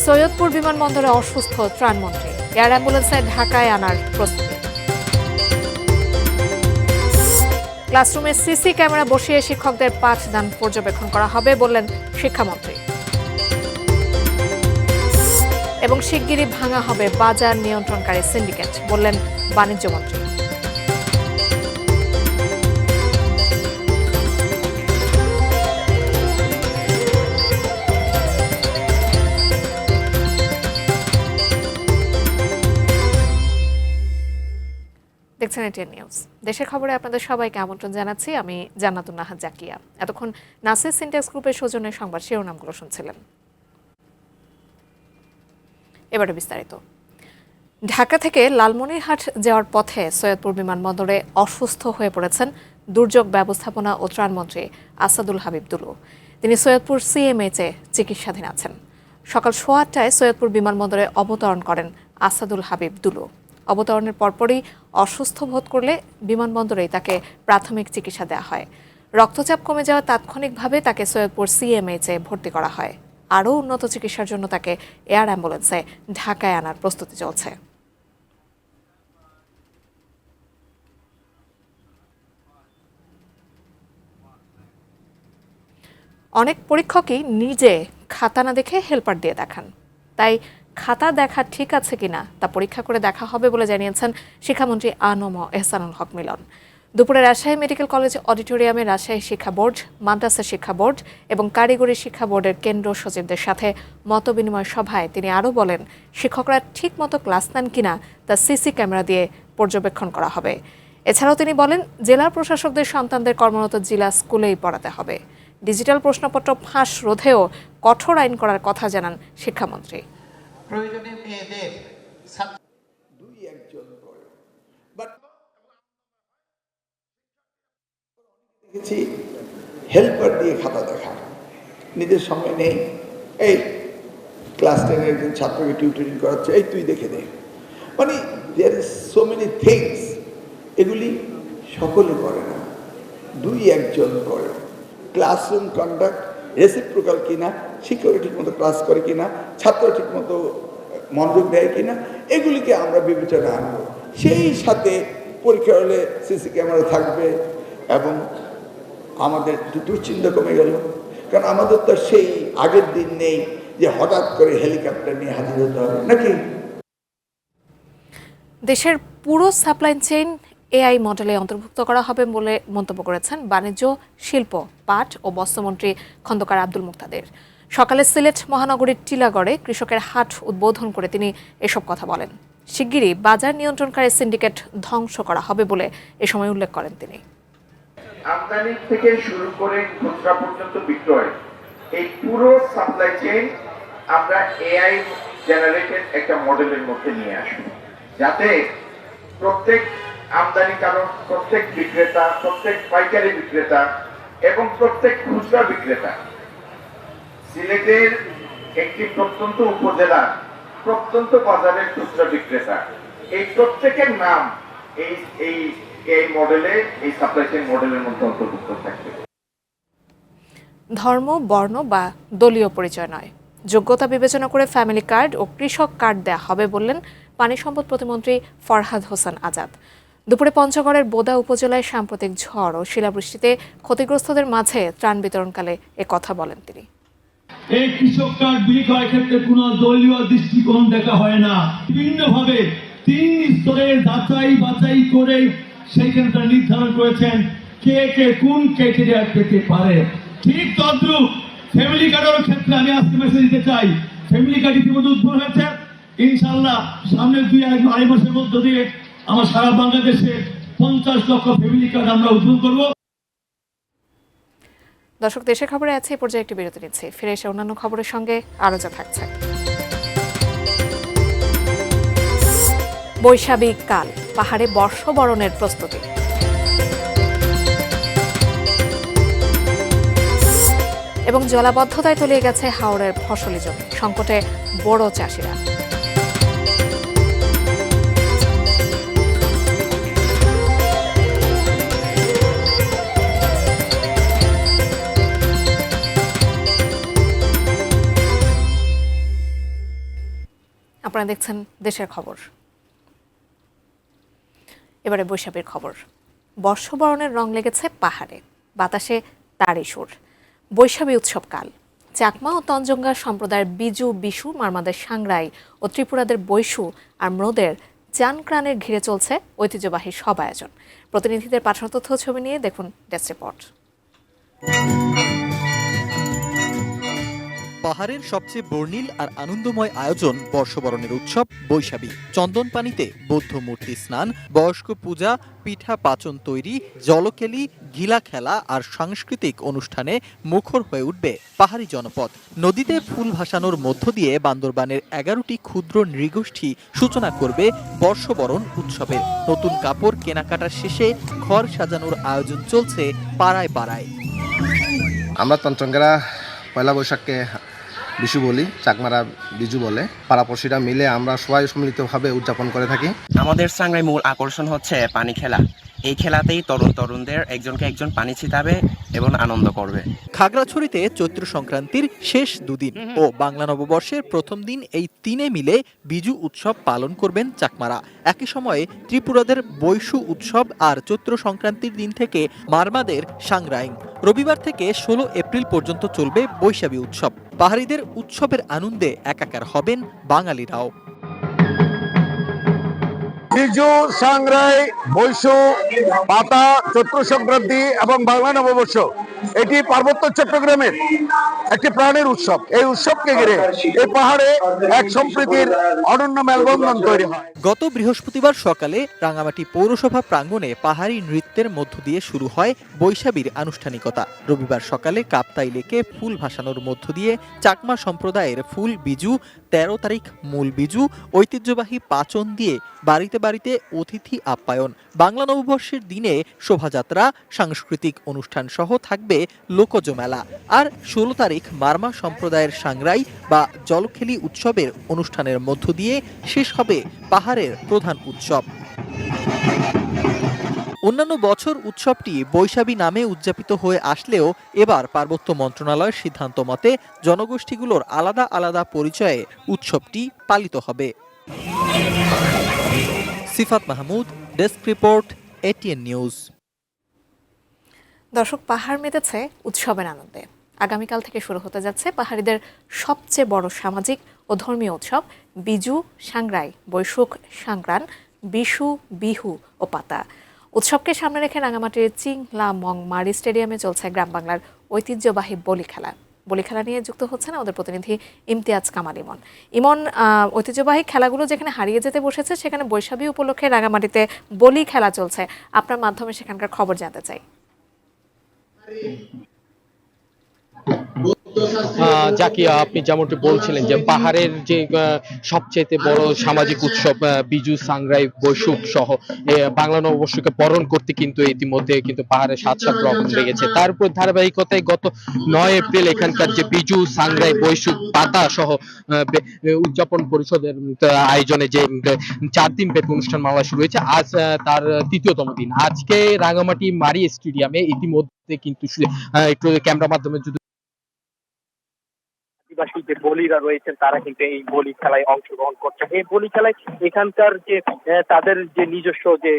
সৈয়দপুর বিমানবন্দরে অসুস্থ ত্রাণমন্ত্রী, এয়ার অ্যাম্বুলেন্সে ঢাকায় আনার প্রস্তুতি। ক্লাসরুমে সিসি ক্যামেরা বসিয়ে শিক্ষকদের পাঠদান পর্যবেক্ষণ করা হবে বললেন শিক্ষামন্ত্রী। এবং শিগগিরই ভাঙা হবে বাজার নিয়ন্ত্রণকারী সিন্ডিকেট বললেন বাণিজ্যমন্ত্রী। দেখছেন এটিএন নিউজ। দেশের খবরে আপনাদের সবাইকে আমন্ত্রণ জানাচ্ছি। আমি জান্নাতুন নাহার জাকিয়া। এতক্ষণ নাসির সিনটেক্স গ্রুপের সৌজন্যে সংবাদ শিরোনামগুলো শুনছিলেন। এবারে বিস্তারিত। ঢাকা থেকে লালমনিরহাট যাওয়ার পথে সৈয়দপুর বিমানবন্দরে অসুস্থ হয়ে পড়েছেন দুর্যোগ ব্যবস্থাপনা ও ত্রাণমন্ত্রী আসাদুল হাবিব দুলু। তিনি সৈয়দপুর সিএমএইচে চিকিৎসাধীন আছেন। সকাল 8:15টায় সৈয়দপুর বিমানবন্দরে অবতরণ করেন আসাদুল হাবিব দুলু। অবতরণের পরপরই অসুস্থ বোধ করলে বিমানবন্দরেই তাকে প্রাথমিক চিকিৎসা দেওয়া হয়। রক্তচাপ কমে যাওয়া তাৎক্ষণিকভাবে তাকে সৈয়দপুর সিএমএইচে ভর্তি করা হয়। আরও উন্নত চিকিৎসার জন্য তাকে এয়ার অ্যাম্বুলেন্সে ঢাকায় আনার প্রস্তুতি চলছে। অনেক পরীক্ষকই নিজে খাতা না দেখে হেল্পার দিয়ে দেখান, তাই খাতা দেখা ঠিক আছে কিনা তা পরীক্ষা করে দেখা হবে বলে জানিয়েছেন শিক্ষামন্ত্রী আ.ন.ম এহসানুল হক মিলন। দুপুরে রাজশাহী মেডিকেল কলেজ অডিটোরিয়ামে রাজশাহী শিক্ষা বোর্ড, মাদ্রাসা শিক্ষা বোর্ড এবং কারিগরি শিক্ষা বোর্ডের কেন্দ্র সচিবদের সাথে মতবিনিময় সভায় তিনি আরও বলেন, শিক্ষকরা ঠিকমতো ক্লাস নেন কিনা তা সিসি ক্যামেরা দিয়ে পর্যবেক্ষণ করা হবে। এছাড়াও তিনি বলেন, জেলা প্রশাসকদের সন্তানদের কর্মরত জেলা স্কুলেই পড়াতে হবে। ডিজিটাল প্রশ্নপত্র ফাঁস রোধেও কঠোর আইন করার কথা জানান শিক্ষামন্ত্রী। প্রয়োজনে মেয়েদের দেখেছি হেল্পার দিয়ে খাতা দেখা, নিজের সময় নেই। এই ক্লাস 10-এর একজন ছাত্রকে টিউটরিং করাচ্ছে, এই তুই দেখে দে। মানে there is so many things, এগুলি সকলে করে না, 2-1জন করে। ক্লাসরুম কন্ডাক্ট রেসিপ্রোকাল কিনা, শিক্ষক ঠিকমতো ক্লাস করে কিনা, ছাত্র ঠিকমতো মনোযোগ দেয় কিনা, এগুলিকে আমরা বিবেচনা আনবো। সেই সাথে পরীক্ষা হলে সিসি ক্যামেরা থাকবে এবং আমাদের দুশ্চিন্তা কমে গেল। কারণ আমাদের তো সেই আগের দিন নেই যে হঠাৎ করে হেলিকপ্টার নিয়ে হাজির হতে হবে নাকি। দেশের পুরো সাপ্লাই চেইন এআই মডেলে অন্তর্ভুক্ত করা হবে বলে মন্তব্য করেছেন বাণিজ্য, শিল্প, পাট ও বস্ত্রমন্ত্রী খন্দকার আব্দুল মুক্তাদির। সকালে সিলেট মহানগরীর টিলাগড়ে কৃষকের হাট উদ্বোধন করে তিনি এসব কথা বলেন। শিগগিরই বাজার নিয়ন্ত্রণকারী সিন্ডিকেট ধ্বংস করা হবে বলে এ সময় উল্লেখ করেন তিনি। আমদানি থেকে শুরু করে খুচরা পর্যন্ত বিক্রয়, এই পুরো সাপ্লাই চেইন আমরা এআই জেনারেটেড একটা মডেলের মধ্যে নিয়ে আসবো, যাতে প্রত্যেক আমদানিকারক, প্রত্যেক বিক্রেতা, প্রত্যেক পাইকারি বিক্রেতা এবং প্রত্যেক খুচরা বিক্রেতা, সিলেটের একটি প্রত্যন্ত উপজেলা, প্রত্যন্ত বাজারের খুচরা বিক্রেতা, এই প্রত্যেকের নাম এই মডেলে, এই সাপ্লাই চেইন মডেলের মধ্যে অন্তর্ভুক্ত থাকবে। ধর্ম, বর্ণ বা দলীয় পরিচয় নয়, যোগ্যতা বিবেচনা করে ফ্যামিলি কার্ড ও কৃষক কার্ড দেয়া হবে বললেন পানি সম্পদ প্রতিমন্ত্রী ফরহাদ হোসেন আজাদ। দুপুরে পঞ্চগড়ের বোদা উপজেলায় সাম্প্রতিক ঝড় ও শিলাবৃষ্টিতে ক্ষতিগ্রস্তদের মাঝে ত্রাণ বিতরণকালে এ কথা বলেন তিনি। এই কৃষক কার্ড বিলি করার ক্ষেত্রে কোনো দলীয় দৃষ্টিকোণ দেখা হয় না। বিভিন্নভাবে 3 স্তরের যাচাই বাছাই করে সেইখানে তারা নির্ধারণ করেছেন কে কোন ক্রাইটেরিয়া পেতে পারে। ঠিক তদ্রুপ ফ্যামিলি কার্ডের ক্ষেত্রে আমি আজকে মেসেজ দিতে চাই, ফ্যামিলি কার্ড ইতিমধ্যে উদ্বোধন হয়েছে। ইনশাআল্লাহ সামনের 2-2.5 মাসের মধ্যে দিয়ে আমার সারা বাংলাদেশে 50 লক্ষ ফ্যামিলি কার্ড আমরা উদ্বোধন করব। দর্শক, দেশের খবরে আছে, এই পর্যায়ে একটি বিরতি নিচ্ছে। ফিরে এসে অন্যান্য খবরের সঙ্গে আরও যা থাকছে। বৈশাখী কাল, পাহাড়ে বর্ষবরণের প্রস্তুতি। এবং জলাবদ্ধতায় তলিয়ে গেছে হাওড়ের ফসলি জমি, সংকটে বড় চাষিরা। আপনারা দেখছেন দেশের খবর। এবারে বৈশাখীর খবর। বর্ষবরণের রং লেগেছে পাহাড়ে, বাতাসে তারই সুর। বৈশাখী উৎসবকাল। চাকমা ও তঞ্জঙ্গা সম্প্রদায়ের বিজু, বিশু, মারমাদের সাংরাই ও ত্রিপুরাদের বৈশু আর ম্রোদের চানক্রানের ঘিরে চলছে ঐতিহ্যবাহী সব আয়োজন। প্রতিনিধিদের পাঠানো তথ্য ছবি নিয়ে দেখুন ডেস্ক রিপোর্ট। পাহাড়ের সবচেয়ে বর্ণিল আর আনন্দময় আয়োজন বর্ষবরণের উৎসব বৈশাখী। চন্দনপানিতে বৌদ্ধ মূর্তি স্নান, বয়স্ক পূজা, পিঠা পাচন তৈরি, জলকেলি, গিলা খেলা আর সাংস্কৃতিক অনুষ্ঠানে মুখর হয়ে উঠবে পাহাড়ি জনপদ। নদীতে ফুল ভাসানোর মধ্য দিয়ে বান্দরবানের 11টি ক্ষুদ্র নৃগোষ্ঠী সূচনা করবে বর্ষবরণ উৎসবের। নতুন কাপড় কেনাকাটার শেষে ঘর সাজানোর আয়োজন চলছে পাড়ায় পাড়ায়। আমরা তঞ্চঙ্গেরা পয়লা বৈশাখকে বিশু বলি, চাকমারা বিজু বলে। পাড়াপড়শিরা মিলে আমরা সবাই সম্মিলিতভাবে উদযাপন করে থাকি। আমাদের সাংরাই মূল আকর্ষণ হচ্ছে পানি খেলা। এই খেলাতেই তরুণদের একজনকে একজন পানি ছিটাবে এবং আনন্দ করবে। খাগড়াছড়িতে চৈত্র সংক্রান্তির শেষ দুদিন ও বাংলা নববর্ষের প্রথম দিন এই তিনে মিলে বিজু উৎসব পালন করবেন চাকমারা। একই সময়ে ত্রিপুরাদের বৈশু উৎসব আর চৈত্র সংক্রান্তির দিন থেকে মারমাদের সাংরাইং। রবিবার থেকে 16 এপ্রিল পর্যন্ত চলবে বৈশাখী উৎসব। পাহাড়িদের উৎসবের আনন্দে একাকার হবেন বাঙালিরাও। বিজু, সাংরাই, বৈশু, পাতা, চৈত্র সংক্রান্তি এবং বাংলা নববর্ষ এটি পার্বত্য চট্টগ্রামের একটি প্রাণের উৎসব। এই উৎসবকে ঘিরে এই পাহাড়ে এক সম্প্রীতির অনন্য মেলবন্ধন তৈরি হয়। গত বৃহস্পতিবার সকালে রাঙামাটি পৌরসভা প্রাঙ্গণে পাহাড়ি নৃত্যের মধ্য দিয়ে শুরু হয় বৈশাখীর আনুষ্ঠানিকতা। রবিবার সকালে কাপ্তাই লেকে ফুল ভাসানোর মধ্য দিয়ে চাকমা সম্প্রদায়ের ফুল বিজু, 13 তারিখ মূল বিজু, ঐতিহ্যবাহী পাচন দিয়ে বাড়িতে বাড়িতে অতিথি আপ্যায়ন। বাংলা নববর্ষের দিনে শোভাযাত্রা, সাংস্কৃতিক অনুষ্ঠান সহ থাকবে লোকজ মেলা। আর 16 তারিখ মারমা সম্প্রদায়ের সাংরাই বা জলখেলি উৎসবের অনুষ্ঠানের মধ্য দিয়ে শেষ হবে পাহাড়ের প্রধান উৎসব। অন্যান্য বছর উৎসবটি বৈশাখী নামে উদযাপিত হয়ে আসলেও এবার পার্বত্য মন্ত্রণালয়ের সিদ্ধান্ত মতে জনগোষ্ঠীগুলোর আলাদা আলাদা পরিচয়ে উৎসবটি পালিত হবে। Sifat Mahmud, desk report, ATN news. দর্শক, পাহাড় মেতেছে উৎসবের আনন্দে। আগামীকাল থেকে শুরু হতে যাচ্ছে পাহাড়িদের সবচেয়ে বড় সামাজিক ও ধর্মীয় উৎসব বিজু, সাংরাই, বৈশুখ সাংক্রান, বিশু, বিহু ও পাতা। উৎসবকে সামনে রেখে রাঙামাটির চিংলা মং মারি স্টেডিয়ামে চলছে গ্রাম বাংলার ঐতিহ্যবাহী বলি খেলা। বলি খেলা নিয়ে যুক্ত হচ্ছেন আমাদের প্রতিনিধি ইমতিয়াজ কামাল ইমন। ইমন, ঐতিহ্যবাহী খেলাগুলো যেখানে হারিয়ে যেতে বসেছে সেখানে বৈশাখী উপলক্ষে রাঙামাটিতে বলি খেলা চলছে। আপনার মাধ্যমে সেখানকার খবর জানতে চাই। জাকিয়া, আপনি যেমনটি বলছিলেন যে পাহাড়ের যে সবচেয়ে বড় সামাজিক উৎসব বিজু, সাংরাই, বৈশুখ সহ বাংলা নববর্ষকে বরণ করতে কিন্তু ইতিমধ্যে কিন্তু পাহাড়ে সাত রকম লেগেছে। তার উপর ধারাবাহিকতায় গত 9 এপ্রিল এখানকার যে বিজু, সাংরাই, বৈশুখ, পাতা সহ উদযাপন পরিষদের আয়োজনে যে 4 দিন ব্যাপী অনুষ্ঠান মালা শুরু হয়েছে, আজ তার 3য়তম দিন। আজকে রাঙামাটি মারি স্টেডিয়ামে ইতিমধ্যে কিন্তু একটু ক্যামেরার মাধ্যমে যদি আদিবাসী যে বলিরা রয়েছেন তারা কিন্তু এই বলি খেলায় অংশগ্রহণ করছে। এই বলি খেলায় এখানকার যে তাদের যে নিজস্ব যে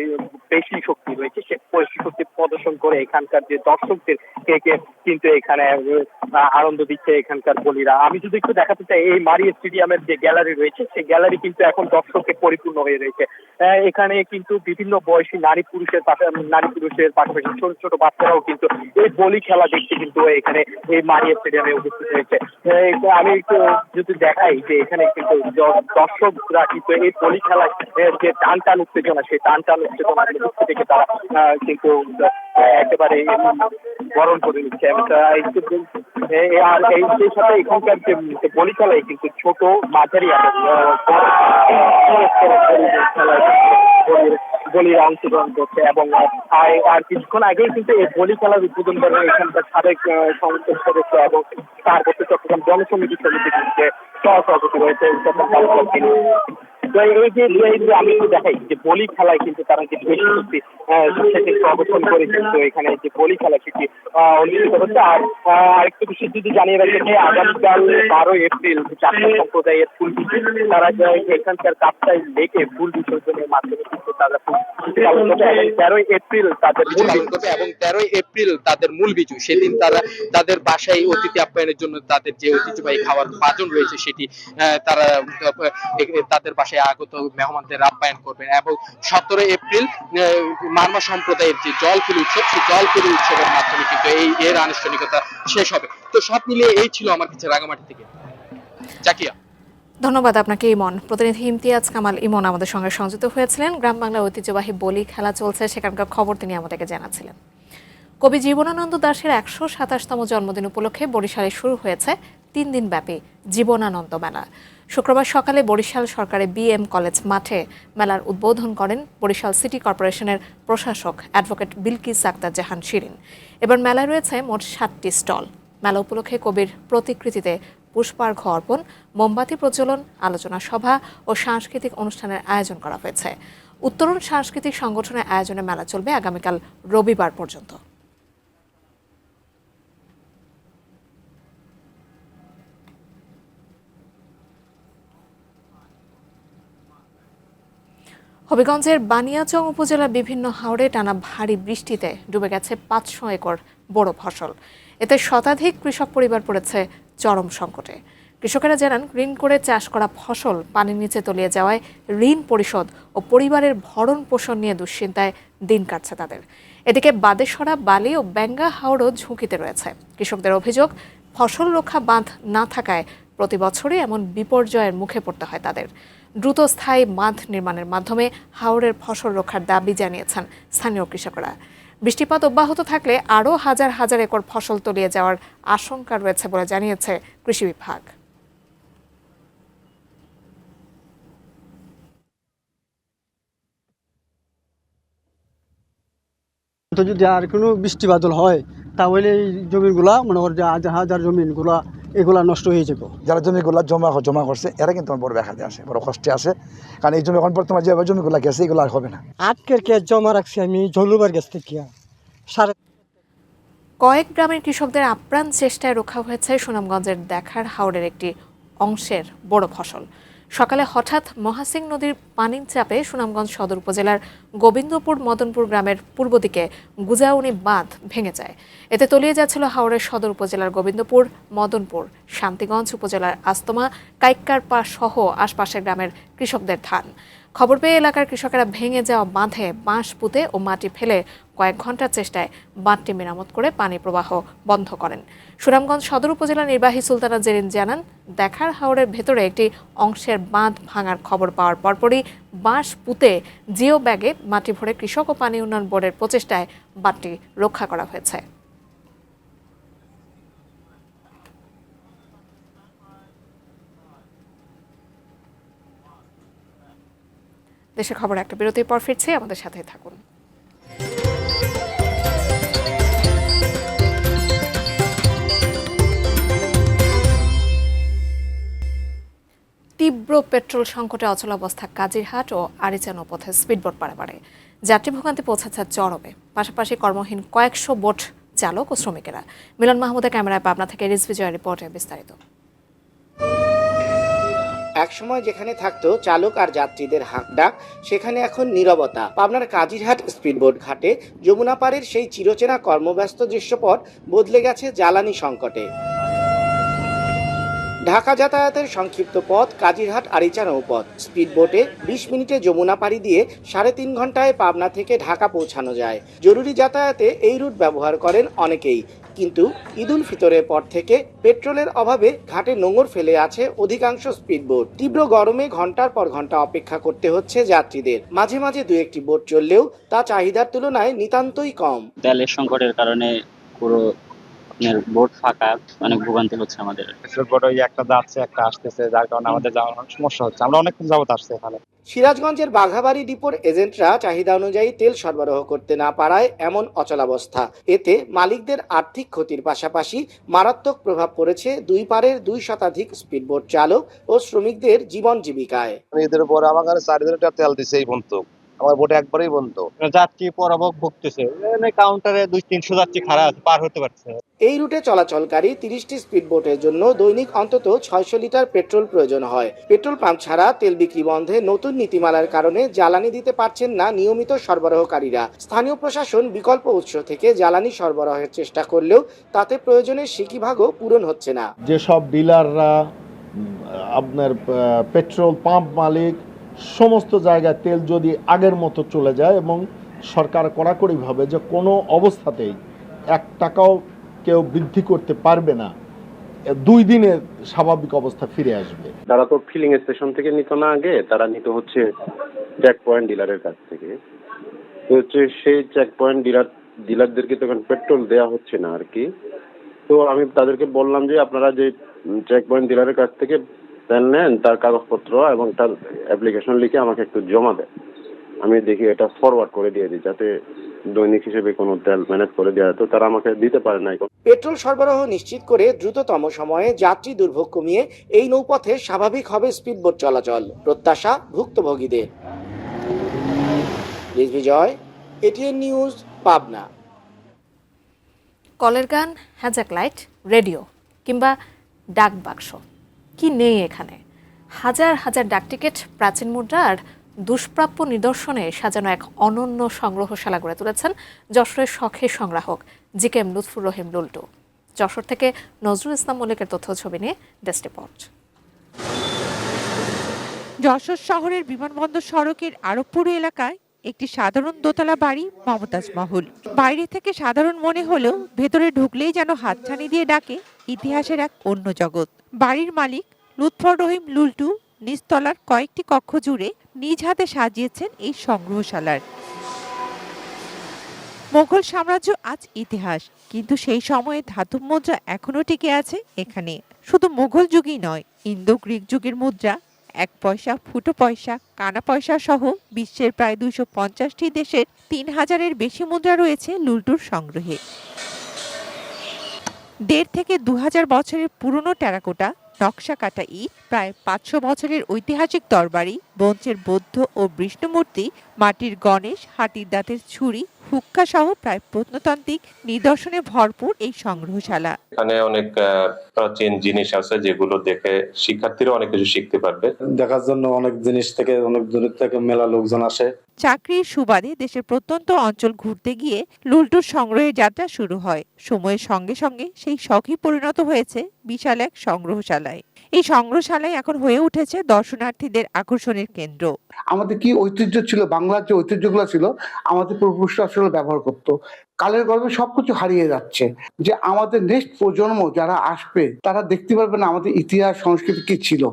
পেশি শক্তি রয়েছে সে পেশি শক্তি প্রদর্শন করে এখানকার যে দর্শকদের কিন্তু এখানে আনন্দ দিচ্ছে এখানকার বলিরা। আমি যদি একটু দেখাতে চাই, এই মারি স্টেডিয়ামের যে গ্যালারি রয়েছে সেই গ্যালারি কিন্তু এখন দর্শকে পরিপূর্ণ হয়ে রয়েছে। এখানে কিন্তু বিভিন্ন বয়সী নারী পুরুষের পাশাপাশি ছোট ছোট বাচ্চারাও কিন্তু এই বলি খেলা দেখতে কিন্তু এখানে এই মারি স্টেডিয়ামে উপস্থিত হয়েছে। আমি একটু যদি দেখাই যে এখানে কিন্তু দর্শকরা কিন্তু এই বলি খেলায় যে টান উত্তেজনা, সেই টান উত্তেজনা থেকে তারা কিন্তু একেবারে বরণ করে নিচ্ছে। আর এই সাথে এখানকার যে বলি খেলায় কিন্তু ছোট, মাঝারি বলির অংশগ্রহণ করছে এবং আর কিছুক্ষণ আগেই কিন্তু এই বলি খেলার উদ্বোধন করেন এখানকার সাবেক সংসদ সদস্য এবং পার্বত্য চট্টগ্রাম জনসমিতি সমিতির যে সহসভাপতি রয়েছে। এই যে আমি একটু দেখাই যে বলি খেলায় কিন্তু তারা যে বেশি শক্তি সেটি প্রদর্শন করে, কিন্তু এখানে যে বলি খেলা সেটি অনুষ্ঠিত হচ্ছে। আর আরেকটু বিষয় যদি জানিয়ে রাখি যে আগামীকাল 12 এপ্রিল চাকমা সম্প্রদায়ের ফুল তারা এখানকার কাপ্তাই লেকে ফুল বিসর্জনের মাধ্যমে কিন্তু তারা পালন করবে এবং 13 এপ্রিল তাদের পালন করবে এবং 13 এপ্রিল তাদের মূল বিজু। সেদিন তারা তাদের বাসায় অতিথি আপ্যায়নের জন্য তাদের যে ঐতিহ্যবাহী খাবার বাজন রয়েছে সেটি তারা তাদের বাসায় আগত মেহমানদের আপ্যায়ন করবেন। এবং 17 এপ্রিল মারমা সম্প্রদায়ের যে জলপুরি উৎসব, সেই জলপুরি উৎসবের মাধ্যমে কিন্তু এর আনুষ্ঠানিকতা শেষ হবে। তো সব মিলিয়ে এই ছিল আমার কাছে রাঙামাটি থেকে। জাকিয়া, ধন্যবাদ আপনাকে ইমন। প্রতিনিধি ইমতিয়াজ কামাল ইমন আমাদের সঙ্গে সংযুক্ত হয়েছিলেন। গ্রাম বাংলার ঐতিহ্যবাহী বলি খেলা চলছে, সেখানকার খবর তিনি আমাদেরকে জানাচ্ছিলেন। কবি জীবনানন্দ দাশের 127তম জন্মদিন উপলক্ষে বরিশালে শুরু হয়েছে 3 দিন ব্যাপী জীবনানন্দ মেলা। শুক্রবার সকালে বরিশাল সরকারি BM কলেজ মাঠে মেলার উদ্বোধন করেন বরিশাল সিটি কর্পোরেশনের প্রশাসক অ্যাডভোকেট বিলকিস আক্তার জাহান শিরিন। এবার মেলায় রয়েছে মোট 7টি স্টল। মেলা উপলক্ষে কবির প্রতিকৃতিতে পুষ্পার্ঘ অর্পণ, মোমবাতি প্রজ্বলন, আলোচনা সভা ও সাংস্কৃতিক অনুষ্ঠানের আয়োজন করা হয়েছে। উত্তরণ সাংস্কৃতিক সংগঠনের আয়োজনে মেলা চলবে আগামীকাল রবিবার পর্যন্ত। হবিগঞ্জের বানিয়াচং উপজেলার বিভিন্ন হাওরে টানা ভারী বৃষ্টিতে ডুবে গেছে 500 একর বড় ফসল। এতে শতাধিক কৃষক পরিবার পড়েছে চরম সংকটে। কৃষকেরা জানান, ঋণ করে চাষ করা ফসল পানির নিচে তলিয়ে যাওয়ায় ঋণ পরিশোধ ও পরিবারের ভরণ পোষণ নিয়ে দুশ্চিন্তায় দিন কাটছে তাদের। এদিকে বাদেশরা, বালি ও বেঙ্গা হাওরও ঝুঁকিতে রয়েছে। কৃষকদের অভিযোগ, ফসল রক্ষা বাঁধ না থাকায় প্রতি বছরই এমন বিপর্যয়ের মুখে পড়তে হয় তাদের। দ্রুত স্থায়ী বাঁধ নির্মাণের মাধ্যমে হাওরের ফসল রক্ষার দাবি জানিয়েছেন স্থানীয় কৃষকরা। বৃষ্টিপাত অব্যাহত থাকলে আরও হাজার হাজার একর ফসল তলিয়ে যাওয়ার আশঙ্কা রয়েছে বলে জানিয়েছে কৃষি বিভাগ। তো যদি আর কোনো বৃষ্টি বাদল হয় তাহলে এই জমিগুলা মনে কর যে হাজার জমিনগুলা এগুলা নষ্ট হয়ে যাবে। যারা জমিগুলা জমা করছে এরা কিন্তু আমার বড় ব্যাঘাতে আসে, বড় কষ্টে আসে। কারণ এই জমি এখন বর্তমানে যেভাবে জমিগুলা গেছে এগুলো আর হবে না। আটকের কে জমা রাখছি আমি ঝলুবার গেছ থেকে কয়েক গ্রামের কৃষকদের আপ্রাণ চেষ্টায় রক্ষা হয়েছে সুনামগঞ্জের দেখার হাওরের একটি অংশের বড় ফসল। সকালে হঠাৎ মহাসিং নদীর পানির চাপে সুনামগঞ্জ সদর উপজেলার গোবিন্দপুর মদনপুর গ্রামের পূর্ব দিকে গুজাউনি বাঁধ ভেঙে যায়। এতে তলিয়ে যাচ্ছিল হাওরের সদর উপজেলার গোবিন্দপুর, মদনপুর, শান্তিগঞ্জ উপজেলার আস্তমা, কাইক্কারপা সহ আশপাশের গ্রামের কৃষকদের ধান। খবর পেয়ে এলাকার কৃষকেরা ভেঙে যাওয়া বাঁধে বাঁশ পুঁতে ও মাটি ফেলে কয়েক ঘন্টার চেষ্টায় বাঁধটি মেরামত করে পানি প্রবাহ বন্ধ করেন। সুনামগঞ্জ সদর উপজেলা নির্বাহী সুলতানা জেরিন জানান, দেখার হাওরের ভেতরে একটি অংশের বাঁধ ভাঙার খবর পাওয়ার পরপরই বাঁশ পুঁতে জিও ব্যাগে মাটি ভরে কৃষক ও পানি উন্নয়ন বোর্ডের প্রচেষ্টায় বাঁধটি রক্ষা করা হয়েছে। দেশের খবর একটা বিরতির পর ফিরছে, আমাদের সাথে থাকুন। তীব্র পেট্রোল সংকটে অচলাবস্থা কাজিরহাট ও আরিচা নৌপথে স্পিডবোট পারাপারে যাত্রী ভোগান্তি পৌঁছাচ্ছে চরমে। পাশাপাশি কর্মহীন কয়েকশো বোট চালক ও শ্রমিকেরা। মিলন মাহমুদের ক্যামেরায় পাবনা থেকে রিজভি জয়ের রিপোর্টে বিস্তারিত। একসময় যেখানে থাকতো চালক আর যাত্রীদের হাঁকডাক, সেখানে এখন নীরবতা। পাবনার কাজিরহাট স্পিডবোট ঘাটে যমুনা পাড়ের সেই চিরচেনা কর্মব্যস্ত দৃশ্যপট বদলে গেছে জ্বালানি সংকটে। ঢাকা যাতায়াতের সংক্ষিপ্ত পথ কাজিরহাট আরিচা নৌপথ। স্পিডবোটে 20 মিনিটে যমুনা পাড়ি দিয়ে 3.5 ঘন্টায় পাবনা থেকে ঢাকা পৌঁছানো যায়। জরুরি যাতায়াতে এই রুট ব্যবহার করেন অনেকেই, কিন্তু ঈদ উল ফিতরের পর থেকে পেট্রোলের অভাবে ঘাটে নোঙর ফেলে আছে অধিকাংশ স্পিডবোট। তীব্র গরমে ঘন্টার পর ঘন্টা অপেক্ষা করতে হচ্ছে যাত্রীদের। মাঝে মাঝে 2-1টি বোট চললেও তা চাহিদার তুলনায় নিতান্তই কম। তেলের সংকটের কারণে পুরো আপনার বোর্ড ফাঁকা, অনেক ভোগান্তি হচ্ছে আমাদের। বোর্ড ওই একটা যাচ্ছে একটা আসতেছে, যার কারণে আমাদের যাওয়ার অনেক সমস্যা হচ্ছে। আমরা অনেকক্ষণ যাবত আসছি এখানে। সিরাজগঞ্জের বাঘাবাড়ি ডিপোর এজেন্টরা চাহিদা অনুযায়ী তেল সরবরাহ করতে না পারায় এমন অচলাবস্থা। এতে মালিকদের আর্থিক ক্ষতির পাশাপাশি মারাত্মক প্রভাব পড়েছে দুই পারের 2 শতাধিক স্পিডবোট চালক ও শ্রমিকদের জীবন জীবিকায়। ঈদের পরে আমার কাছে 4 লিটার তেল দিছে এই বন্ধ, আমার বোটে একবারেই বন্ধ। যাত্রী পরাভব ভুগতেছে, কাউন্টারে 200-300 যাত্রী খারাপ আছে, পার হতে পারছে। এই রুটে চলাচলকারী 30টি স্পিডবোটের জন্য দৈনিক অন্তত 600 লিটার পেট্রোল প্রয়োজন হয়। পেট্রোল পাম্প ছাড়া তেল বিক্রি বন্ধে নতুন নীতিমালার কারণে জ্বালানি দিতে পারছেন না নিয়মিত সরবরাহকারীরা। স্থানীয় প্রশাসন বিকল্প উৎস থেকে জ্বালানি সরবরাহের চেষ্টা করলেও তাতে প্রয়োজনের সিকিভাগও পূরণ হচ্ছে না। যেসব ডিলাররা আপনার পেট্রোল পাম্প মালিক সমস্ত জায়গায় তেল যদি আগের মতো চলে যায় এবং সরকার কড়াকড়িভাবে যে কোনো অবস্থাতেই 1 টাকাও কেউ বৃদ্ধি করতে পারবে না, 2 দিনের স্বাভাবিক অবস্থা ফিরে আসবে। তারা তো ফিলিং স্টেশন থেকে নিত না, আগে তারা নিত হচ্ছে চেক পয়েন্ট ডিলারের কাছ থেকে। তো হচ্ছে সেই চেক পয়েন্ট ডিলারদেরকে তখন পেট্রোল দেওয়া হচ্ছে না আর কি। তো আমি তাদেরকে বললাম যে আপনারা যে চেক পয়েন্ট ডিলারের কাছ থেকে তেল নেন, তার কাগজপত্র এবং তার অ্যাপ্লিকেশন লিখে আমাকে একটু জমা দেয়, আমি দেখি এটা ফরওয়ার্ড করে দিয়ে দিই, যাতে দৈনিক হিসেবে কোনো তেল ম্যানেজ করে দেওয়া যায়। তো তারা আমাকে দিতে পারে না। পেট্রোল সরবরাহ নিশ্চিত করে দ্রুততম সময়ে যাত্রী দুর্ভোগ কমিয়ে এই নৌপথে স্বাভাবিক হবে স্পিডবোট চলাচল, প্রত্যাশা ভুক্তভোগীদের। বিজয়, এটিএন নিউজ, পাবনা। কলের গান, হ্যাজাক লাইট, রেডিও কিংবা ডাক বাক্স কি নেই এখানে? হাজার হাজার ডাক টিকিট, প্রাচীন মুদ্রা আর দুষ্প্রাপ্য নিদর্শনে সাজানো এক অনন্য সংগ্রহশালা গড়ে তুলেছেন যশোরের শখের সংগ্রাহক জিকেএম লুৎফুর রহিম লুল্টু। যশোর থেকে নজরুল ইসলাম মল্লিকের তথ্য ছবি নিয়ে ডেস্ক রিপোর্ট। যশোর শহরের বিমানবন্দর সড়কের আরবপুর এলাকায় একটি সাধারণ দোতলা বাড়ি মমতাজ মহল। বাইরে থেকে সাধারণ মনে হলেও ভেতরে ঢুকলেই যেন হাতছানি দিয়ে ডাকে ইতিহাসের এক অন্য জগৎ। বাড়ির মালিক লুৎফর রহিম লুল্টু নিচতলার কয়েকটি কক্ষ জুড়ে নিজ হাতে সাজিয়েছেন এই সংগ্রহশালার। মোগল সাম্রাজ্য আজ ইতিহাস, কিন্তু সেই সময়ে ধাতব মুদ্রা এখনো টিকে আছে এখানে। শুধু মুঘল যুগই নয়, ইন্দো গ্রিক যুগের মুদ্রা, 1 পয়সা, ফুটো পয়সা, কানা পয়সা সহ বিশ্বের প্রায় 250টি দেশের 3000-এর বেশি মুদ্রা রয়েছে লুল্টুর সংগ্রহে। 1.5 থেকে 2000 বছরের পুরনো টেরাকোটা, নকশা কাটা ইট, প্রায় 500 বছরের ঐতিহাসিক তরবারি, ব্রোঞ্জের বৌদ্ধ ও বিষ্ণু মূর্তি, মাটির গণেশ, হাতির দাঁতের ছুরি, হুক্কা সহ প্রায় প্রত্নতান্ত্রিক নিদর্শনে ভরপুর এই সংগ্রহশালা। এখানে অনেক প্রাচীন জিনিস আছে যেগুলো দেখে শিক্ষার্থীরা অনেক কিছু শিখতে পারবে। দেখার জন্য অনেক জিনিস থেকে অনেক দূর থেকে মেলা লোকজন আসে। চাকরির সুবাদে দেশের প্রত্যন্ত অঞ্চল ঘুরতে গিয়ে লুল্টুর সংগ্রহের যাত্রা শুরু হয়। সময়ের সঙ্গে সঙ্গে সেই শখই পরিণত হয়েছে বিশাল এক সংগ্রহশালায়। এই সংগ্রহশালায় এখন হয়ে উঠেছে দর্শনার্থীদের আকর্ষণের কেন্দ্র। আমাদের কি ঐতিহ্য ছিল, বাংলার যে ঐতিহ্যগুলো ছিল আমাদের পূর্বপুরুষরা আসলে ব্যবহার করতো। কালের গর্ভে সবকিছু হারিয়ে যাচ্ছে, যে আমাদের নেক্সট প্রজন্ম যারা আসবে তারা দেখতে পারবে না আমাদের ইতিহাস সংস্কৃতি কি ছিল।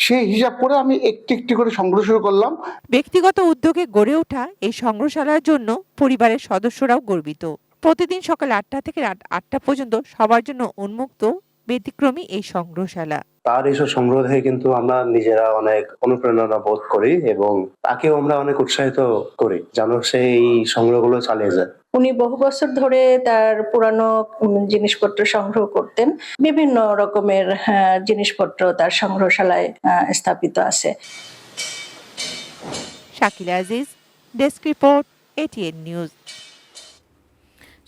সেই হিসাব করে আমি একটি একটি করে সংগ্রহ শুরু করলাম। ব্যক্তিগত উদ্যোগে গড়ে ওঠা এই সংগ্রহশালার জন্য পরিবারের সদস্যরাও গর্বিত। প্রতিদিন সকাল 8টা থেকে রাত 8টা পর্যন্ত সবার জন্য উন্মুক্ত ব্যতিক্রমী এই সংগ্রহশালা। তার এইসব সংগ্রহ থেকে কিন্তু আমরা নিজেরা অনেক অনুপ্রেরণা বোধ করি এবং তাকেও আমরা অনেক উৎসাহিত করি যেন সেই সংগ্রহগুলো চালিয়ে যায়। উনি বহু বছর ধরে তার পুরানো জিনিসপত্র সংগ্রহ করতেন। বিভিন্ন রকমের জিনিসপত্র তার সংগ্রহশালায় স্থাপিত আছে। Shakila Aziz, desk report, ATN news.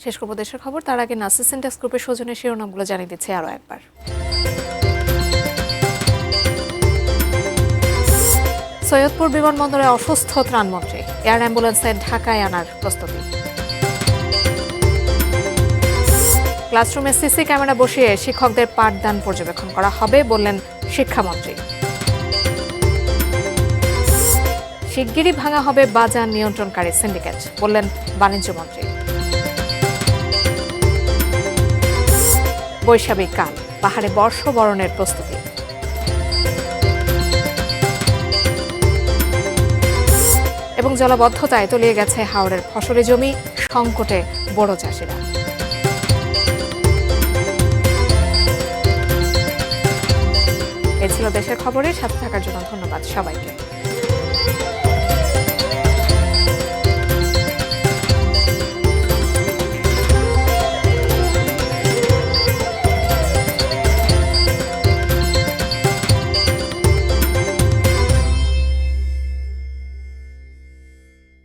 শেষ করব দেশের খবর, তার আগে নাসিস ইন্ডেক্স গ্রুপের সৌজন্যে শিরোনামগুলো জানিয়ে দিচ্ছে আরও একবার। সৈয়দপুর বিমানবন্দরে অসুস্থ ত্রাণমন্ত্রী, এয়ার অ্যাম্বুলেন্সে ঢাকায় আনার প্রস্তুতি। ক্লাসরুমে সিসি ক্যামেরা বসিয়ে শিক্ষকদের পাঠদান পর্যবেক্ষণ করা হবে বললেন শিক্ষামন্ত্রী। শিগগিরই ভাঙা হবে বাজার নিয়ন্ত্রণকারী সিন্ডিকেট বললেন বাণিজ্যমন্ত্রী। বৈশাখী কাল, পাহাড়ে বর্ষবরণের প্রস্তুতি। এবং জলাবদ্ধতায় তলিয়ে গেছে হাওরের ফসলি জমি, সংকটে বড় চাষিরা। ছিল দেশের খবরের সাথে থাকার জন্য ধন্যবাদ সবাইকে।